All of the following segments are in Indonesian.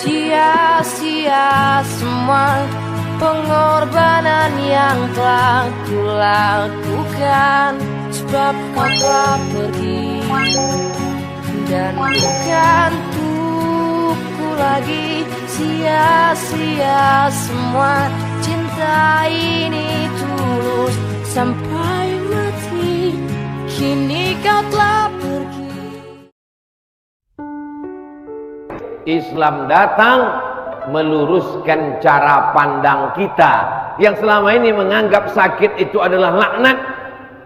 sia-sia semua pengorbanan yang telah kulakukan, sebab kau telah pergi dan bukan untukku lagi. Sia-sia semua cinta ini tulus sampai mati, kini kau telah pergi. Islam datang meluruskan cara pandang kita yang selama ini menganggap sakit itu adalah laknat.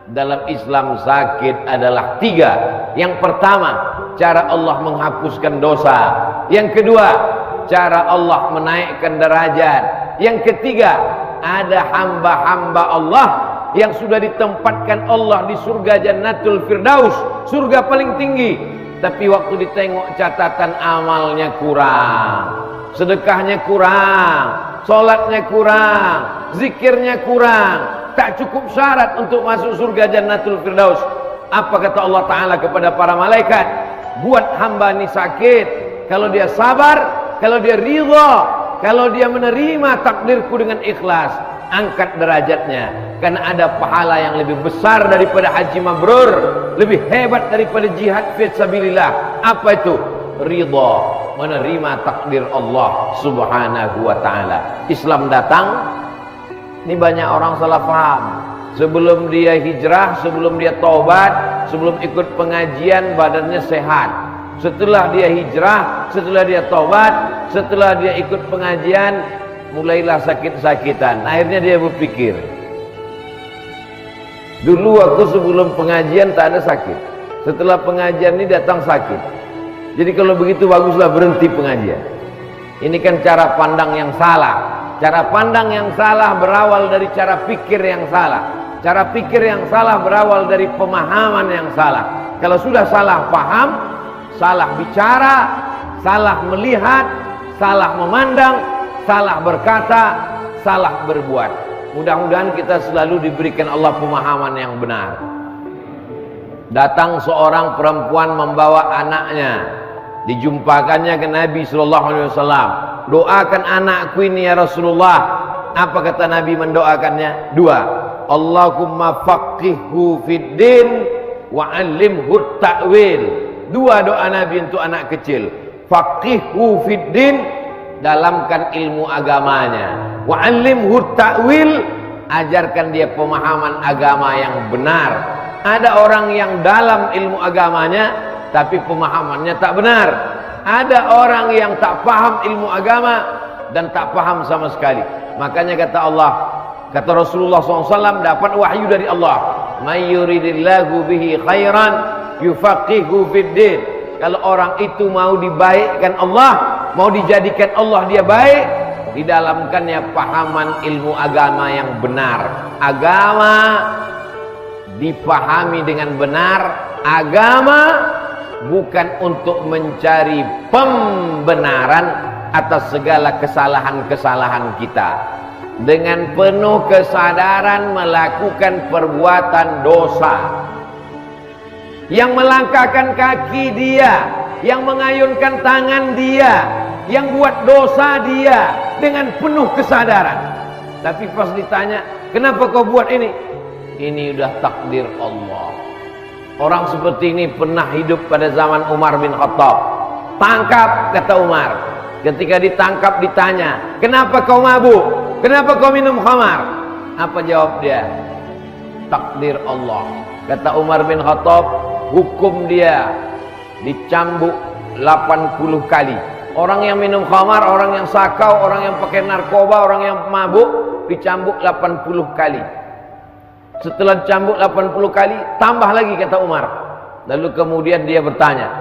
Dalam Islam sakit adalah 3. Yang pertama, cara Allah menghapuskan dosa. Yang kedua, cara Allah menaikkan derajat. Yang ketiga, ada hamba-hamba Allah yang sudah ditempatkan Allah di surga Jannatul Firdaus, surga paling tinggi. Tapi waktu ditengok catatan amalnya kurang, sedekahnya kurang, sholatnya kurang, zikirnya kurang, tak cukup syarat untuk masuk surga Jannatul Firdaus. Apa kata Allah Ta'ala kepada para malaikat? Buat hamba ini sakit, kalau dia sabar, kalau dia ridha, kalau dia menerima takdirku dengan ikhlas, angkat derajatnya. Karena ada pahala yang lebih besar daripada haji mabrur, lebih hebat daripada jihad fi sabilillah. Apa itu? Ridha, menerima takdir Allah Subhanahu wa taala. Islam datang, ini banyak orang salah paham. Sebelum dia hijrah, sebelum dia taubat, sebelum ikut pengajian badannya sehat. Setelah dia hijrah, setelah dia taubat, setelah dia ikut pengajian, mulailah sakit-sakitan. Akhirnya dia berpikir, dulu aku sebelum pengajian tak ada sakit, setelah pengajian ini datang sakit. Jadi kalau begitu baguslah berhenti pengajian. Ini kan cara pandang yang salah. Cara pandang yang salah berawal dari cara pikir yang salah. Cara pikir yang salah berawal dari pemahaman yang salah. Kalau sudah salah paham, salah bicara, salah melihat, salah memandang, salah berkata, salah berbuat. Mudah-mudahan kita selalu diberikan Allah pemahaman yang benar. Datang seorang perempuan membawa anaknya, dijumpakannya ke Nabi SAW. Doakan anakku ini ya Rasulullah. Apa kata Nabi mendoakannya? 2. Allahumma faqihhu fid din wa 'allimhu ta'wil. 2 doa Nabi untuk anak kecil. Faqihhu fid din, dalamkan ilmu agamanya. Wa 'allimhu ta'wil, ajarkan dia pemahaman agama yang benar. Ada orang yang dalam ilmu agamanya tapi pemahamannya tak benar. Ada orang yang tak paham ilmu agama dan tak paham sama sekali. Makanya kata Allah, kata Rasulullah SAW, dapat wahyu dari Allah, may yuridillahu bihi khairan yufaqihu fid din. Kalau orang itu mau dibaikkan Allah, mau dijadikan Allah dia baik, didalamkannya pahaman ilmu agama yang benar. Agama dipahami dengan benar. Agama bukan untuk mencari pembenaran atas segala kesalahan-kesalahan kita. Dengan penuh kesadaran melakukan perbuatan dosa, yang melangkahkan kaki dia, yang mengayunkan tangan dia, yang buat dosa dia dengan penuh kesadaran. Tapi pas ditanya, kenapa kau buat ini? Ini udah takdir Allah. Orang seperti ini pernah hidup pada zaman Umar bin Khattab. Tangkap, kata Umar. Ketika ditangkap ditanya, kenapa kau mabuk? Kenapa kau minum khamar? Apa jawab dia? Takdir Allah. Kata Umar bin Khattab, hukum dia dicambuk 80 kali. Orang yang minum khamar, orang yang sakau, orang yang pakai narkoba, orang yang mabuk, dicambuk 80 kali. Setelah dicambuk 80 kali, tambah lagi kata Umar. Lalu kemudian dia bertanya,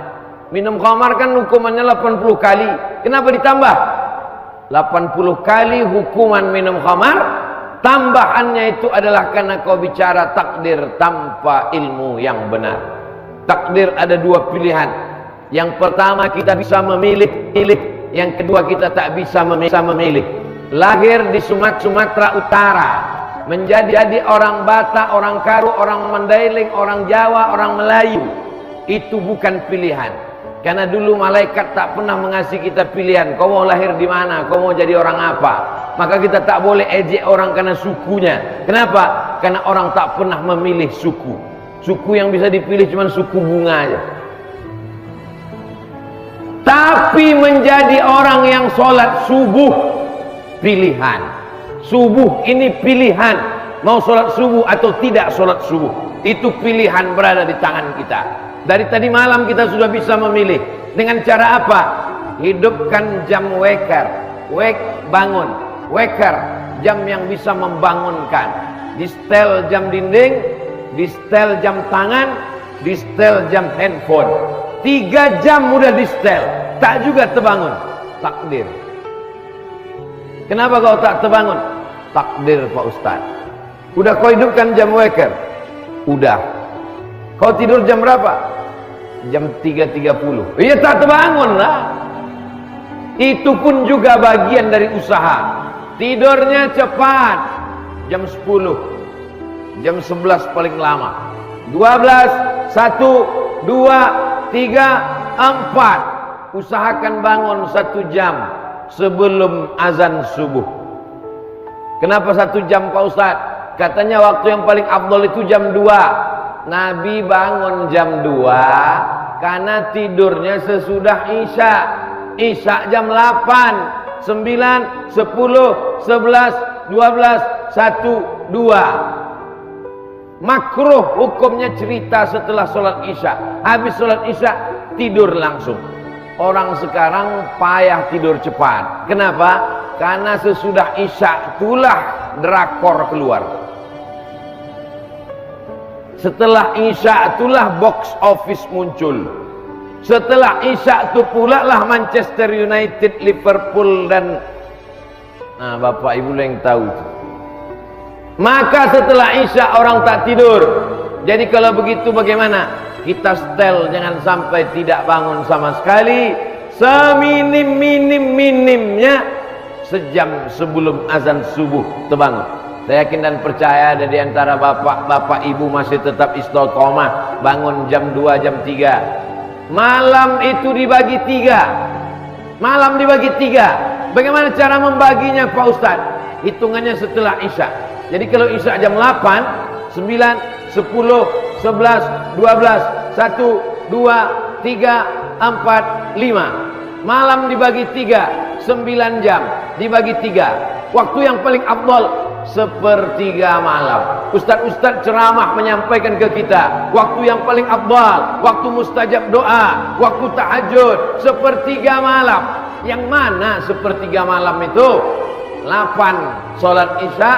minum khamar kan hukumannya 80 kali, kenapa ditambah? 80 kali hukuman minum khamar, tambahannya itu adalah karena kau bicara takdir tanpa ilmu yang benar. Takdir ada 2 pilihan. Yang pertama kita bisa memilih, yang kedua kita tak bisa memilih. Lahir di Sumatera Utara, menjadi orang Batak, orang Karo, orang Mandailing, orang Jawa, orang Melayu, itu bukan pilihan. Karena dulu malaikat tak pernah mengasih kita pilihan, kau mau lahir di mana, kau mau jadi orang apa. Maka kita tak boleh ejek orang karena sukunya. Kenapa? Karena orang tak pernah memilih suku. Suku yang bisa dipilih cuma suku bunga aja. Tapi menjadi orang yang sholat subuh pilihan. Subuh ini pilihan. Mau sholat subuh atau tidak sholat subuh, itu pilihan berada di tangan kita. Dari tadi malam kita sudah bisa memilih. Dengan cara apa? Hidupkan jam waker. Bangun. Waker, jam yang bisa membangunkan. Di setel jam dinding, di setel jam tangan, di setel jam handphone. 3 jam udah di setel, tak juga terbangun. Takdir. Kenapa kau tak terbangun? Takdir Pak Ustaz. Udah kau hidupkan jam waker? Udah. Kau tidur jam berapa? Jam 3.30. Iya tak terbangun lah. Itu pun juga bagian dari usaha. Tidurnya cepat. Jam 10. Jam 11 paling lama. 12, 1, 2, 3, 4. Usahakan bangun 1 jam sebelum azan subuh. Kenapa 1 jam Pak Ustaz? Katanya waktu yang paling afdol itu jam 2. Nabi bangun jam 2 karena tidurnya sesudah Isya. Isya jam 8, 9, 10, 11, 12, 1, 2. Makruh hukumnya cerita setelah sholat Isya. Habis sholat Isya tidur langsung. Orang sekarang payah tidur cepat. Kenapa? Karena sesudah Isya itulah drakor keluar. Setelah Isya itulah box office muncul. Setelah Isya itu pula lah Manchester United, Liverpool dan Bapak Ibu yang tahu itu. Maka setelah Isya orang tak tidur. Jadi kalau begitu bagaimana? Kita setel jangan sampai tidak bangun sama sekali. Seminim-minimnya sejam sebelum azan subuh terbangun. Saya yakin dan percaya ada di antara bapak ibu masih tetap istiqomah bangun jam 2, jam 3. Malam itu dibagi 3. Malam dibagi 3. Bagaimana cara membaginya Pak Ustaz? Hitungannya setelah Isya. Jadi kalau Isya jam 8, 9, 10, 11, 12, 1, 2, 3, 4, 5. Malam dibagi 3, 9 jam dibagi 3. Waktu yang paling afdal sepertiga malam. Ustaz-ustaz ceramah menyampaikan ke kita waktu yang paling afdal, waktu mustajab doa, waktu tahajud, sepertiga malam. Yang mana sepertiga malam itu? 8 sholat Isya,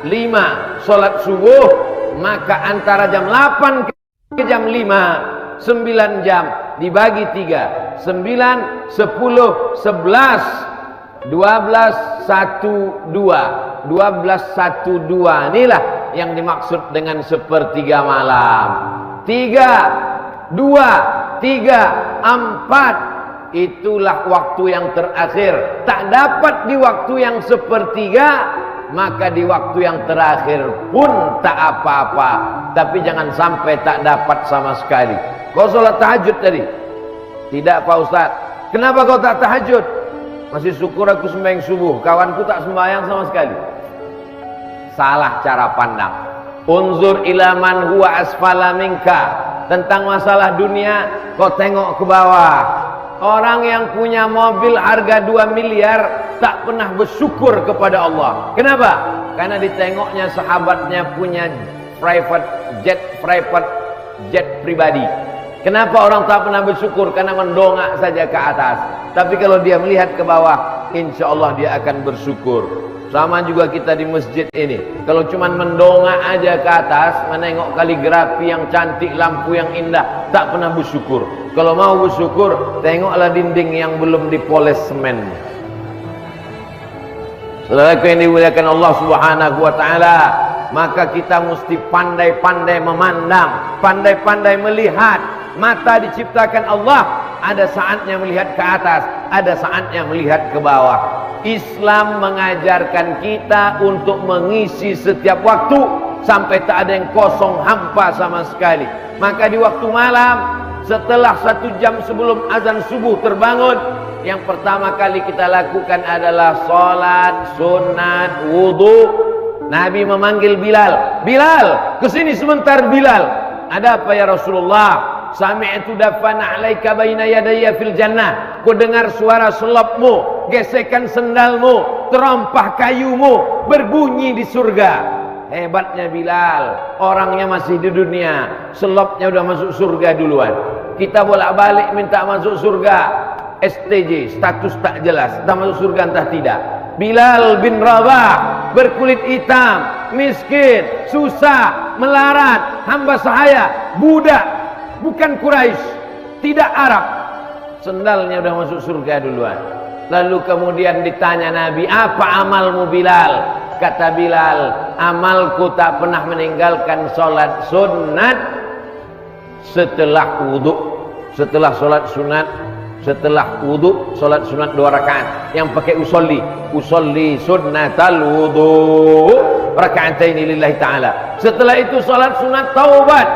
5 sholat subuh. Maka antara jam 8 ke jam 5, 9 jam dibagi 3, 9, 10, 11, 12, 1, 2. 12, 1, 2. Inilah yang dimaksud dengan sepertiga malam. 3, 2, 3, 4. Itulah waktu yang terakhir. Tak dapat di waktu yang sepertiga, maka di waktu yang terakhir pun tak apa-apa. Tapi jangan sampai tak dapat sama sekali. Kau sholat tahajud tadi? Tidak Pak Ustaz. Kenapa kau tak tahajud? Masih syukur aku sembahyang subuh, kawanku tak sembahyang sama sekali. Salah cara pandang. Unzur ila man huwa asfala minka. Tentang masalah dunia, kau tengok ke bawah. Orang yang punya mobil harga 2 miliar tak pernah bersyukur kepada Allah. Kenapa? Karena ditengoknya sahabatnya punya private jet pribadi. Kenapa orang tak pernah bersyukur? Karena mendongak saja ke atas. Tapi kalau dia melihat ke bawah, insya Allah dia akan bersyukur. Sama juga kita di masjid ini. Kalau cuma mendongak aja ke atas, menengok kaligrafi yang cantik, lampu yang indah, tak pernah bersyukur. Kalau mau bersyukur, tengoklah dinding yang belum dipoles semen. Saudaraku yang dimuliakan Allah Subhanahu wa taala, maka kita mesti pandai-pandai memandang, pandai-pandai melihat. Mata diciptakan Allah, ada saatnya melihat ke atas, ada saatnya melihat ke bawah. Islam mengajarkan kita untuk mengisi setiap waktu sampai tak ada yang kosong hampa sama sekali. Maka di waktu malam Setelah 1 jam sebelum azan subuh terbangun, yang pertama kali kita lakukan adalah sholat sunat wudu. Nabi memanggil Bilal, Bilal, kesini sebentar Bilal. Ada apa ya Rasulullah? Sami'tu dafana alaika baina yadayya fil jannah. Ku dengar suara selopmu, gesekan sendalmu, terompah kayumu berbunyi di surga. Hebatnya Bilal, orangnya masih di dunia, selopnya udah masuk surga duluan. Kita bolak-balik minta masuk surga, STJ, status tak jelas, entah masuk surga entah tidak. Bilal bin Rabah, berkulit hitam, miskin, susah, melarat, hamba sahaya, budak, bukan Quraisy, tidak Arab. Sendalnya udah masuk surga duluan. Lalu kemudian ditanya Nabi, apa amalmu Bilal? Kata Bilal, amalku tak pernah meninggalkan sholat sunat setelah wudu. Setelah sholat sunat, setelah wudu, sholat sunat 2 rakaat yang pakai usolli. Usolli sunnatal wudu raka'ataini lillahi ta'ala. Setelah itu sholat sunat taubat.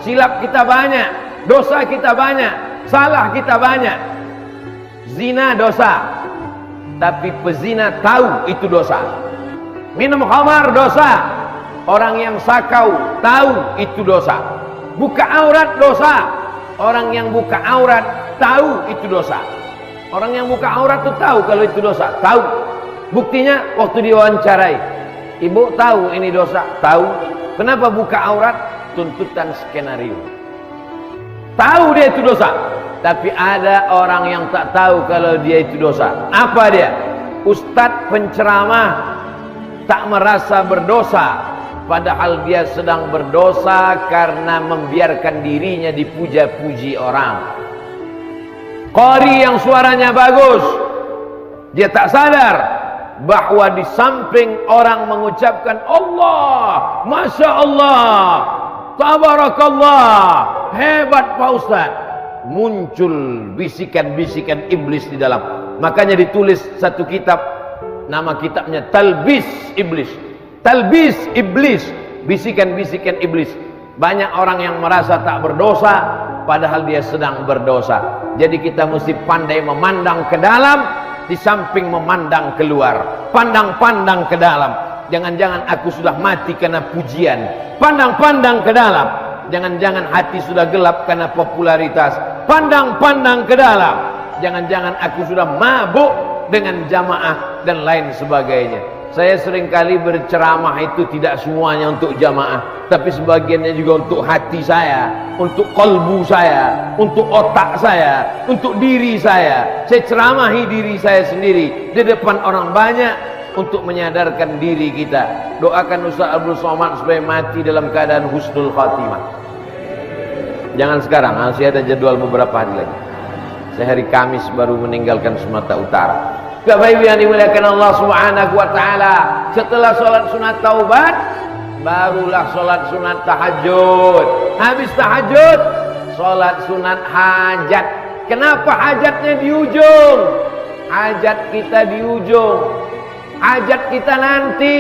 Silap kita banyak, dosa kita banyak, salah kita banyak. Zina dosa, tapi pezina tahu itu dosa. Minum khamar dosa, orang yang sakau tahu itu dosa. Buka aurat dosa, orang yang buka aurat tahu itu dosa. Orang yang buka aurat itu tahu kalau itu dosa, tahu. Buktinya waktu diwawancarai, ibu tahu ini dosa, tahu. Kenapa buka aurat? Tuntutan skenario. Tahu dia itu dosa, tapi ada orang yang tak tahu kalau dia itu dosa. Apa dia? Ustadz penceramah tak merasa berdosa, padahal dia sedang berdosa karena membiarkan dirinya dipuja-puji orang. Qari yang suaranya bagus, dia tak sadar bahwa di samping orang mengucapkan Allah, Masya Allah, Tabarakallah, hebat Pak Ustaz, muncul bisikan-bisikan iblis di dalam. Makanya ditulis satu kitab, nama kitabnya Talbis Iblis. Talbis Iblis, bisikan-bisikan iblis. Banyak orang yang merasa tak berdosa padahal dia sedang berdosa. Jadi kita mesti pandai memandang ke dalam di samping memandang keluar. Pandang-pandang ke dalam. Jangan-jangan aku sudah mati karena pujian. Pandang-pandang ke dalam. Jangan-jangan hati sudah gelap karena popularitas. Pandang-pandang ke dalam. Jangan-jangan aku sudah mabuk dengan jamaah dan lain sebagainya. Saya seringkali berceramah itu tidak semuanya untuk jamaah, tapi sebagiannya juga untuk hati saya, untuk kolbu saya, untuk otak saya, untuk diri saya. Saya ceramahi diri saya sendiri di depan orang banyak untuk menyadarkan diri kita. Doakan Ustaz Abdul Somad supaya mati dalam keadaan husnul khatimah. Jangan sekarang, masih ada jadwal beberapa hari lagi. Saya hari Kamis baru meninggalkan Sumatera Utara. Bapak Ibu yang dimuliakan Allah Subhanahu wa taala, setelah sholat sunat taubat barulah sholat sunat tahajud. Habis tahajud sholat sunat hajat. Kenapa hajatnya di ujung? Hajat kita di ujung, hajat kita nanti.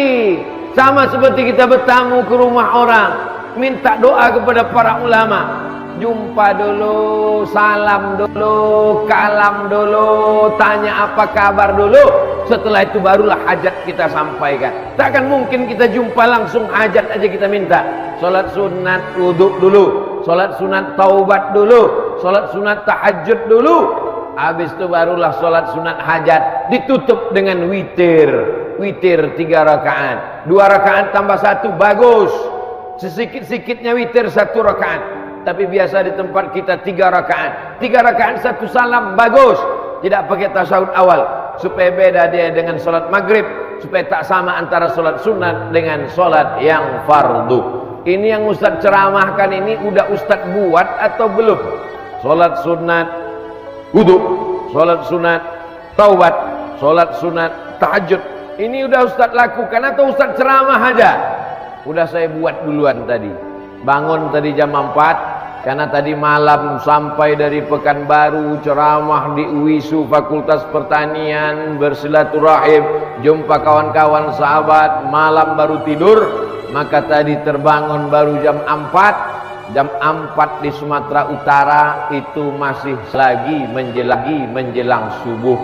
Sama seperti kita bertamu ke rumah orang, minta doa kepada para ulama. Jumpa dulu, salam dulu, kalam dulu, tanya apa kabar dulu. Setelah itu barulah hajat kita sampaikan. Takkan mungkin kita jumpa langsung hajat aja kita minta. Sholat sunat wudhu dulu, sholat sunat taubat dulu, sholat sunat tahajud dulu. Habis itu barulah sholat sunat hajat. Ditutup dengan witir. Witir 3 rakaat. 2 rakaat tambah 1 bagus. Sesikit-sikitnya witir 1 rakaat. Tapi biasa di tempat kita 3 rakaat. 3 rakaat 1 salam bagus. Tidak pakai tasyahud awal, supaya beda dia dengan sholat maghrib, supaya tak sama antara sholat sunat dengan sholat yang fardu. Ini yang Ustaz ceramahkan ini udah Ustaz buat atau belum? Sholat sunat wudu, sholat sunat taubat, sholat sunat tahajud. Ini udah Ustaz lakukan atau Ustaz ceramah aja? Udah saya buat duluan tadi. Bangun tadi jam 4, karena tadi malam sampai dari Pekanbaru, ceramah di UISU Fakultas Pertanian, bersilaturahim, jumpa kawan-kawan sahabat, malam baru tidur. Maka tadi terbangun baru jam 4, jam 4 di Sumatera Utara itu masih lagi menjelang subuh.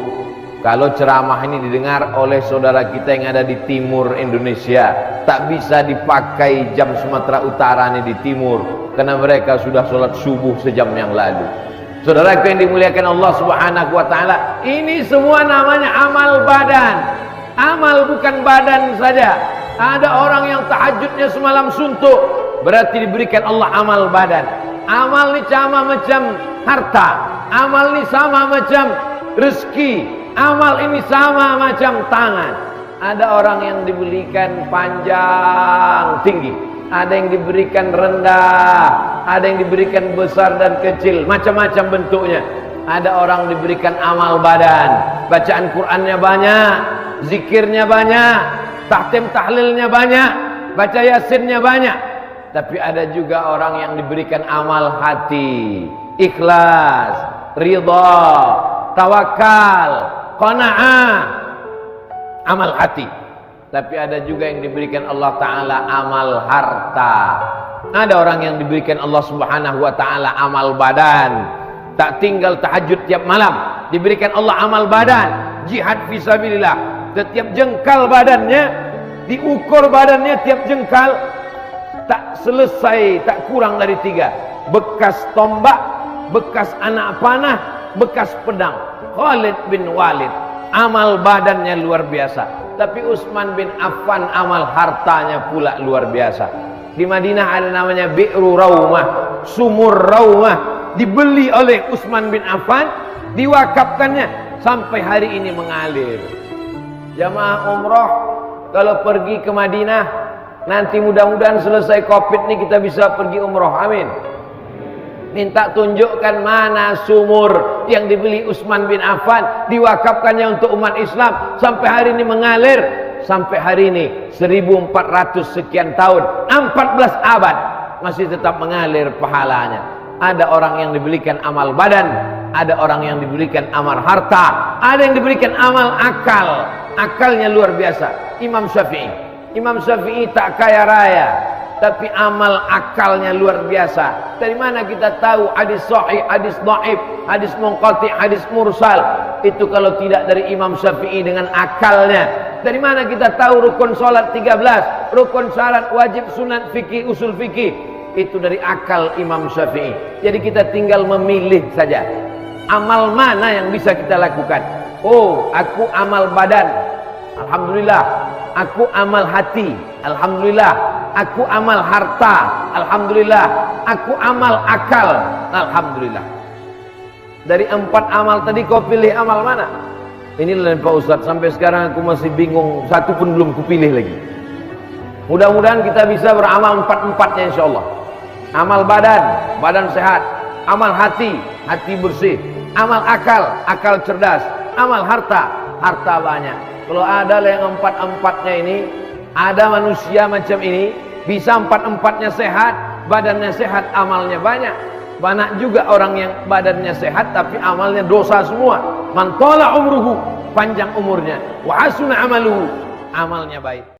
Kalau ceramah ini didengar oleh saudara kita yang ada di timur Indonesia, tak bisa dipakai jam Sumatera Utara ini di timur, karena mereka sudah sholat subuh sejam yang lalu. Saudaraku yang dimuliakan Allah Subhanahu wa Ta'ala, ini semua namanya amal badan. Amal bukan badan saja. Ada orang yang tahajudnya semalam suntuk, berarti diberikan Allah amal badan. Amal ini sama macam harta, amal ini sama macam rezeki, amal ini sama macam tangan. Ada orang yang diberikan panjang tinggi, ada yang diberikan rendah, ada yang diberikan besar dan kecil, macam-macam bentuknya. Ada orang diberikan amal badan, bacaan Qur'annya banyak, zikirnya banyak, tahtim tahlilnya banyak, baca yasinnya banyak. Tapi ada juga orang yang diberikan amal hati, ikhlas, ridha, tawakal, qanaah, amal hati. Tapi ada juga yang diberikan Allah Ta'ala amal harta. Ada orang yang diberikan Allah Subhanahu wa Ta'ala amal badan, tak tinggal tahajud tiap malam, diberikan Allah amal badan, jihad fisabilillah, setiap jengkal badannya diukur, badannya tiap jengkal tak selesai, tak kurang dari 3 bekas tombak, bekas anak panah, bekas pedang. Khalid bin Walid amal badannya luar biasa. Tapi Utsman bin Affan amal hartanya pula luar biasa. Di Madinah ada namanya Bi'ru Raumah, sumur Raumah, dibeli oleh Utsman bin Affan, diwakafkannya sampai hari ini mengalir. Jamaah umroh kalau pergi ke Madinah, nanti mudah-mudahan selesai Covid ini kita bisa pergi umroh, amin. Minta tunjukkan mana sumur yang dibeli Utsman bin Affan, diwakafkannya untuk umat Islam, sampai hari ini mengalir. Sampai hari ini 1400 sekian tahun, 14 abad, masih tetap mengalir pahalanya. Ada orang yang diberikan amal badan, ada orang yang diberikan amal harta, ada yang diberikan amal akal. Akalnya luar biasa. Imam Syafi'i tak kaya raya, tapi amal akalnya luar biasa. Dari mana kita tahu hadis sahih, hadis dhaif, hadis munqati, hadis mursal? Itu kalau tidak dari Imam Syafi'i dengan akalnya. Dari mana kita tahu rukun salat 13, rukun syarat, wajib, sunat, fikih, usul fikih? Itu dari akal Imam Syafi'i. Jadi kita tinggal memilih saja. Amal mana yang bisa kita lakukan? Oh, aku amal badan, alhamdulillah. Aku amal hati, alhamdulillah. Aku amal harta, alhamdulillah. Aku amal akal, alhamdulillah. Dari 4 amal tadi kau pilih amal mana? Inilah Pak Ustadz, sampai sekarang aku masih bingung, satu pun belum kupilih lagi. Mudah-mudahan kita bisa beramal 4-4-nya insyaAllah. Amal badan, badan sehat. Amal hati, hati bersih. Amal akal, akal cerdas. Amal harta, harta banyak. Kalau ada yang 4-4-nya ini, ada manusia macam ini, bisa 4-4-nya sehat, badannya sehat, amalnya banyak. Banyak juga orang yang badannya sehat tapi amalnya dosa semua. Man tala umruhu, panjang umurnya, wa hasuna amaluhu, amalnya baik.